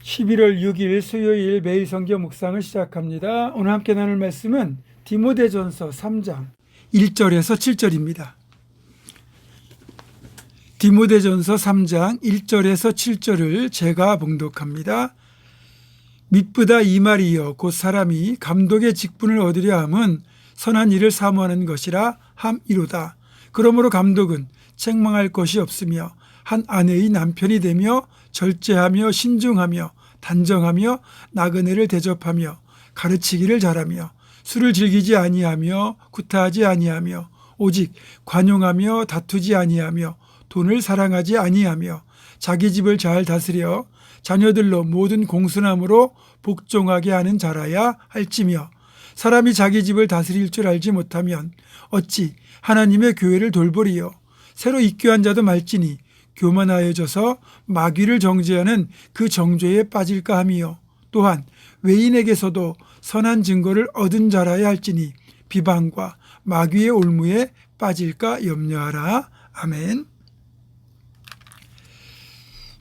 11월 6일 수요일 매일 성경 묵상을 시작합니다. 오늘 함께 나눌 말씀은 디모데전서 3장 1절에서 7절입니다. 디모데전서 3장 1절에서 7절을 제가 봉독합니다. mit보다 이 말이여 곧 사람이 감독의 직분을 얻으려 함은 선한 일을 사모하는 것이라 함이로다. 그러므로 감독은 책망할 것이 없으며 한 아내의 남편이 되며 절제하며 신중하며 단정하며 나그네를 대접하며 가르치기를 잘하며 술을 즐기지 아니하며 구타하지 아니하며 오직 관용하며 다투지 아니하며 돈을 사랑하지 아니하며 자기 집을 잘 다스려 자녀들로 모든 공순함으로 복종하게 하는 자라야 할지며 사람이 자기 집을 다스릴 줄 알지 못하면 어찌 하나님의 교회를 돌보리요. 새로 입교한 자도 말지니 교만하여져서 마귀를 정죄하는 그 정죄에 빠질까 하며 또한 외인에게서도 선한 증거를 얻은 자라야 할지니 비방과 마귀의 올무에 빠질까 염려하라. 아멘.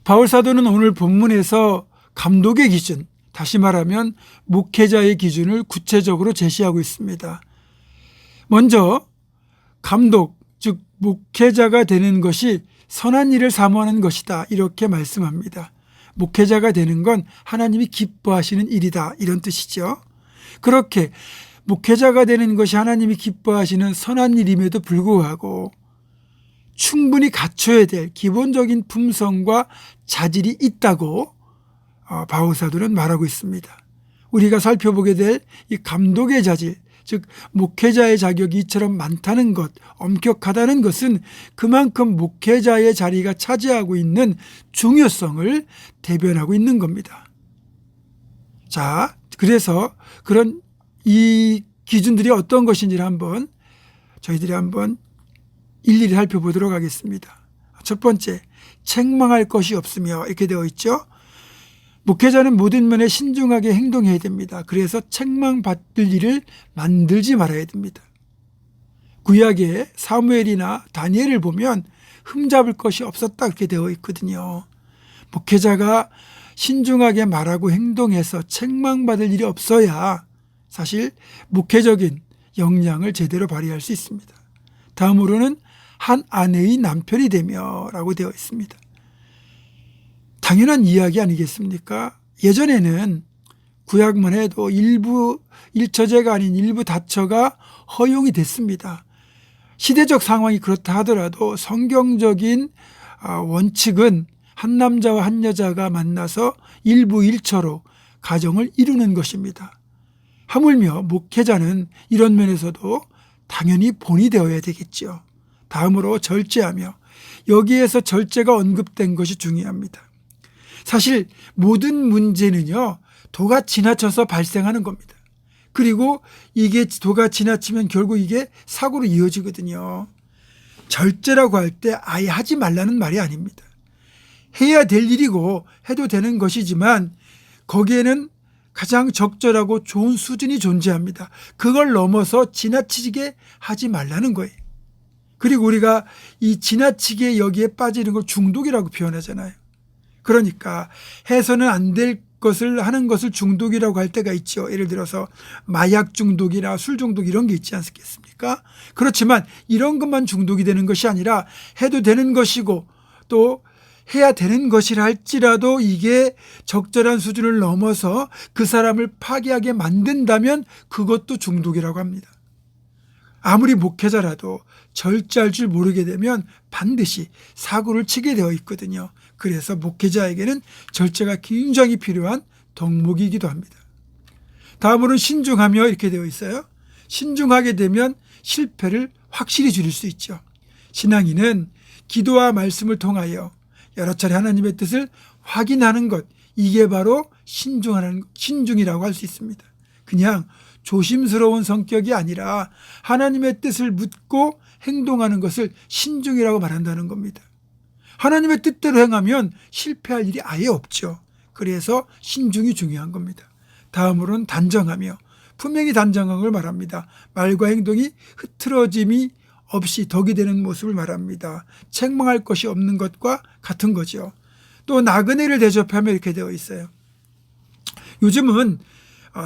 바울사도는 오늘 본문에서 감독의 기준, 다시 말하면 목회자의 기준을 구체적으로 제시하고 있습니다. 먼저 감독, 즉 목회자가 되는 것이 선한 일을 사모하는 것이다, 이렇게 말씀합니다. 목회자가 되는 건 하나님이 기뻐하시는 일이다, 이런 뜻이죠. 그렇게 목회자가 되는 것이 하나님이 기뻐하시는 선한 일임에도 불구하고 충분히 갖춰야 될 기본적인 품성과 자질이 있다고 바울사도는 말하고 있습니다. 우리가 살펴보게 될 이 감독의 자질, 즉 목회자의 자격이 이처럼 많다는 것, 엄격하다는 것은 그만큼 목회자의 자리가 차지하고 있는 중요성을 대변하고 있는 겁니다. 자, 그래서 그런 이 기준들이 어떤 것인지를 저희들이 한번 일일이 살펴보도록 하겠습니다. 첫 번째, 책망할 것이 없으며 이렇게 되어 있죠. 목회자는 모든 면에 신중하게 행동해야 됩니다. 그래서 책망받을 일을 만들지 말아야 됩니다. 구약의 사무엘이나 다니엘을 보면 흠잡을 것이 없었다, 그렇게 되어 있거든요. 목회자가 신중하게 말하고 행동해서 책망받을 일이 없어야 사실 목회적인 역량을 제대로 발휘할 수 있습니다. 다음으로는 한 아내의 남편이 되며 라고 되어 있습니다. 당연한 이야기 아니겠습니까? 예전에는 구약만 해도 일부 일처제가 아닌 일부 다처가 허용이 됐습니다. 시대적 상황이 그렇다 하더라도 성경적인 원칙은 한 남자와 한 여자가 만나서 일부 일처로 가정을 이루는 것입니다. 하물며 목회자는 이런 면에서도 당연히 본이 되어야 되겠죠. 다음으로 절제하며, 여기에서 절제가 언급된 것이 중요합니다. 사실 모든 문제는요, 도가 지나쳐서 발생하는 겁니다. 그리고 이게 도가 지나치면 결국 이게 사고로 이어지거든요. 절제라고 할 때 아예 하지 말라는 말이 아닙니다. 해야 될 일이고 해도 되는 것이지만 거기에는 가장 적절하고 좋은 수준이 존재합니다. 그걸 넘어서 지나치게 하지 말라는 거예요. 그리고 우리가 이 지나치게 여기에 빠지는 걸 중독이라고 표현하잖아요. 그러니까 해서는 안 될 것을 하는 것을 중독이라고 할 때가 있죠. 예를 들어서 마약 중독이나 술 중독 이런 게 있지 않겠습니까? 그렇지만 이런 것만 중독이 되는 것이 아니라 해도 되는 것이고 또 해야 되는 것이라 할지라도 이게 적절한 수준을 넘어서 그 사람을 파괴하게 만든다면 그것도 중독이라고 합니다. 아무리 목회자라도 절제할 줄 모르게 되면 반드시 사고를 치게 되어 있거든요. 그래서 목회자에게는 절제가 굉장히 필요한 덕목이기도 합니다. 다음으로는 신중하며 이렇게 되어 있어요. 신중하게 되면 실패를 확실히 줄일 수 있죠. 신앙인은 기도와 말씀을 통하여 여러 차례 하나님의 뜻을 확인하는 것, 이게 바로 신중이라고 할 수 있습니다. 그냥 조심스러운 성격이 아니라 하나님의 뜻을 묻고 행동하는 것을 신중이라고 말한다는 겁니다. 하나님의 뜻대로 행하면 실패할 일이 아예 없죠. 그래서 신중이 중요한 겁니다. 다음으로는 단정하며, 분명히 단정한 걸 말합니다. 말과 행동이 흐트러짐이 없이 덕이 되는 모습을 말합니다. 책망할 것이 없는 것과 같은 거죠. 또 나그네를 대접하며 이렇게 되어 있어요. 요즘은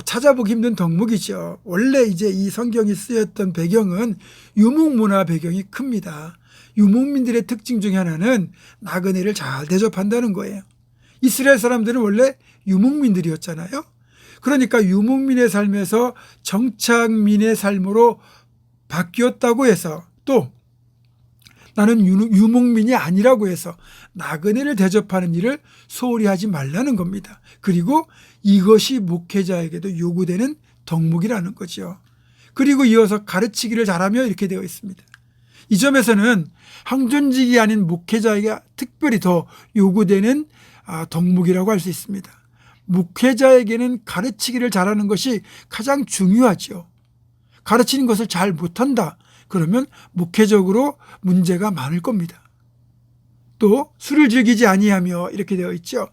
찾아보기 힘든 덕목이죠. 원래 이제 이 성경이 쓰였던 배경은 유목문화 배경이 큽니다. 유목민들의 특징 중에 하나는 나그네를 잘 대접한다는 거예요. 이스라엘 사람들은 원래 유목민들이었잖아요. 그러니까 유목민의 삶에서 정착민의 삶으로 바뀌었다고 해서, 또 나는 유목민이 아니라고 해서 나그네를 대접하는 일을 소홀히 하지 말라는 겁니다. 그리고 이것이 목회자에게도 요구되는 덕목이라는 거죠. 그리고 이어서 가르치기를 잘하며 이렇게 되어 있습니다. 이 점에서는 항존직이 아닌 목회자에게 특별히 더 요구되는 덕목이라고 할 수 있습니다. 목회자에게는 가르치기를 잘하는 것이 가장 중요하죠. 가르치는 것을 잘 못한다. 그러면 목회적으로 문제가 많을 겁니다. 또 술을 즐기지 아니하며 이렇게 되어 있죠.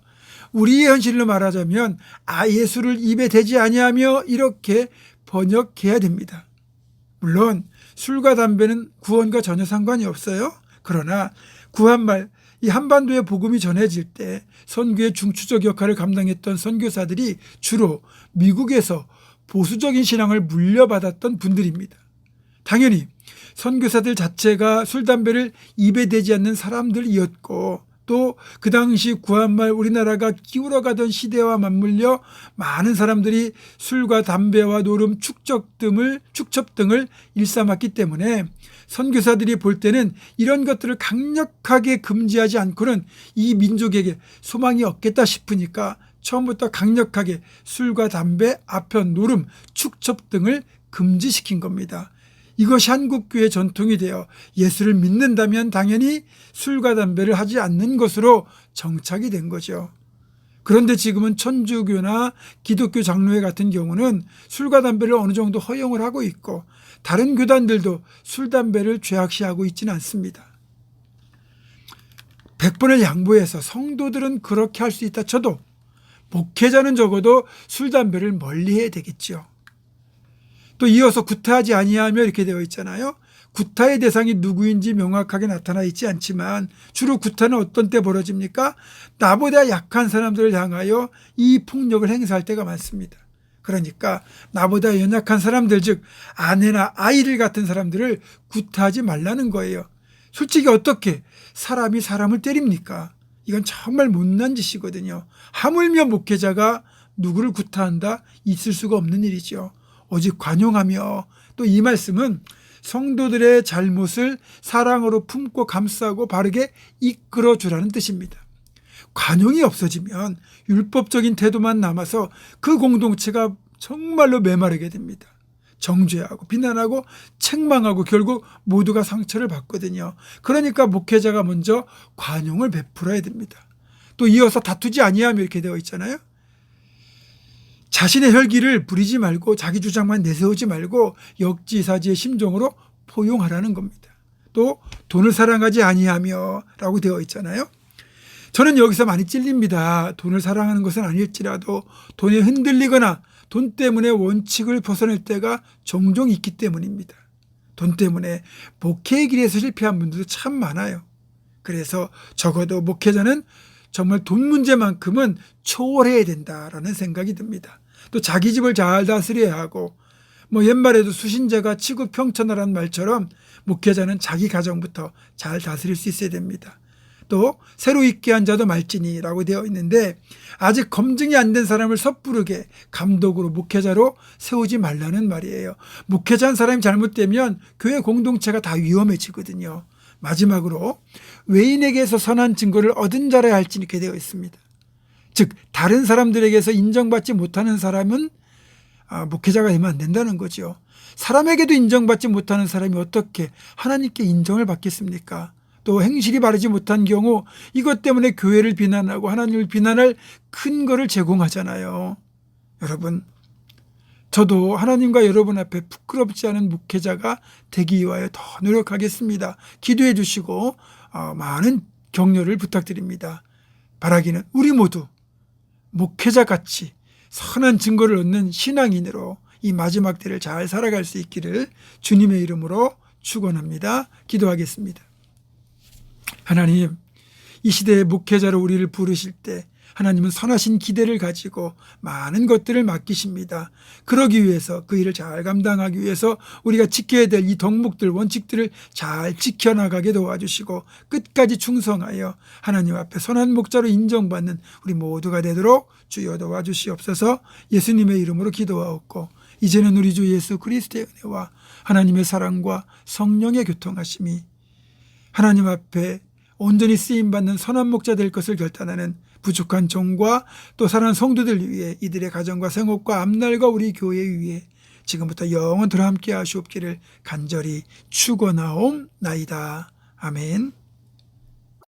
우리의 현실로 말하자면 아예 술을 입에 대지 아니하며 이렇게 번역해야 됩니다. 물론 술과 담배는 구원과 전혀 상관이 없어요. 그러나 구한말, 이 한반도의 복음이 전해질 때 선교의 중추적 역할을 감당했던 선교사들이 주로 미국에서 보수적인 신앙을 물려받았던 분들입니다. 당연히 선교사들 자체가 술, 담배를 입에 대지 않는 사람들이었고, 또 그 당시 구한말 우리나라가 기울어가던 시대와 맞물려 많은 사람들이 술과 담배와 노름, 축첩 등을 일삼았기 때문에 선교사들이 볼 때는 이런 것들을 강력하게 금지하지 않고는 이 민족에게 소망이 없겠다 싶으니까 처음부터 강력하게 술과 담배, 아편, 노름, 축첩 등을 금지시킨 겁니다. 이것이 한국교회 전통이 되어 예수를 믿는다면 당연히 술과 담배를 하지 않는 것으로 정착이 된 거죠. 그런데 지금은 천주교나 기독교 장로회 같은 경우는 술과 담배를 어느 정도 허용을 하고 있고, 다른 교단들도 술, 담배를 죄악시하고 있지는 않습니다. 100번을 양보해서 성도들은 그렇게 할 수 있다 쳐도 목회자는 적어도 술, 담배를 멀리해야 되겠죠. 또 이어서 구타하지 아니하며 이렇게 되어 있잖아요. 구타의 대상이 누구인지 명확하게 나타나 있지 않지만 주로 구타는 어떤 때 벌어집니까? 나보다 약한 사람들을 향하여 이 폭력을 행사할 때가 많습니다. 그러니까 나보다 연약한 사람들, 즉 아내나 아이를 같은 사람들을 구타하지 말라는 거예요. 솔직히 어떻게 사람이 사람을 때립니까? 이건 정말 못난 짓이거든요. 하물며 목회자가 누구를 구타한다? 있을 수가 없는 일이죠. 오직 관용하며, 또 이 말씀은 성도들의 잘못을 사랑으로 품고 감싸고 바르게 이끌어 주라는 뜻입니다. 관용이 없어지면 율법적인 태도만 남아서 그 공동체가 정말로 메마르게 됩니다. 정죄하고 비난하고 책망하고 결국 모두가 상처를 받거든요. 그러니까 목회자가 먼저 관용을 베풀어야 됩니다. 또 이어서 다투지 아니하며 이렇게 되어 있잖아요. 자신의 혈기를 부리지 말고 자기 주장만 내세우지 말고 역지사지의 심정으로 포용하라는 겁니다. 또 돈을 사랑하지 아니하며 라고 되어 있잖아요. 저는 여기서 많이 찔립니다. 돈을 사랑하는 것은 아닐지라도 돈에 흔들리거나 돈 때문에 원칙을 벗어날 때가 종종 있기 때문입니다. 돈 때문에 목회의 길에서 실패한 분들도 참 많아요. 그래서 적어도 목회자는 정말 돈 문제만큼은 초월해야 된다라는 생각이 듭니다. 또 자기 집을 잘 다스려야 하고, 옛말에도 수신제가 치구평천하라는 말처럼 목회자는 자기 가정부터 잘 다스릴 수 있어야 됩니다. 또 새로 있게 한 자도 말지니라고 되어 있는데, 아직 검증이 안 된 사람을 섣부르게 감독으로 목회자로 세우지 말라는 말이에요. 목회자 한 사람이 잘못되면 교회 공동체가 다 위험해지거든요. 마지막으로 외인에게서 선한 증거를 얻은 자라야 할지 이렇게 되어 있습니다. 즉 다른 사람들에게서 인정받지 못하는 사람은 목회자가 되면 안 된다는 거죠. 사람에게도 인정받지 못하는 사람이 어떻게 하나님께 인정을 받겠습니까? 또 행실이 바르지 못한 경우 이것 때문에 교회를 비난하고 하나님을 비난할 근거를 제공하잖아요. 여러분, 저도 하나님과 여러분 앞에 부끄럽지 않은 목회자가 되기 위하여 더 노력하겠습니다. 기도해 주시고 많은 격려를 부탁드립니다. 바라기는 우리 모두 목회자같이 선한 증거를 얻는 신앙인으로 이 마지막 때를 잘 살아갈 수 있기를 주님의 이름으로 축원합니다. 기도하겠습니다. 하나님, 이 시대의 목회자로 우리를 부르실 때 하나님은 선하신 기대를 가지고 많은 것들을 맡기십니다. 그러기 위해서 그 일을 잘 감당하기 위해서 우리가 지켜야 될 이 덕목들, 원칙들을 잘 지켜나가게 도와주시고 끝까지 충성하여 하나님 앞에 선한 목자로 인정받는 우리 모두가 되도록 주여 도와주시옵소서. 예수님의 이름으로 기도하옵고 이제는 우리 주 예수 그리스도의 은혜와 하나님의 사랑과 성령의 교통하심이 하나님 앞에 온전히 쓰임받는 선한 목자 될 것을 결단하는 부족한 종과 또 사랑하는 성도들 위해 이들의 가정과 생업과 앞날과 우리 교회 위에 지금부터 영원토록 함께 하시옵기를 간절히 축원하옵나이다. 아멘.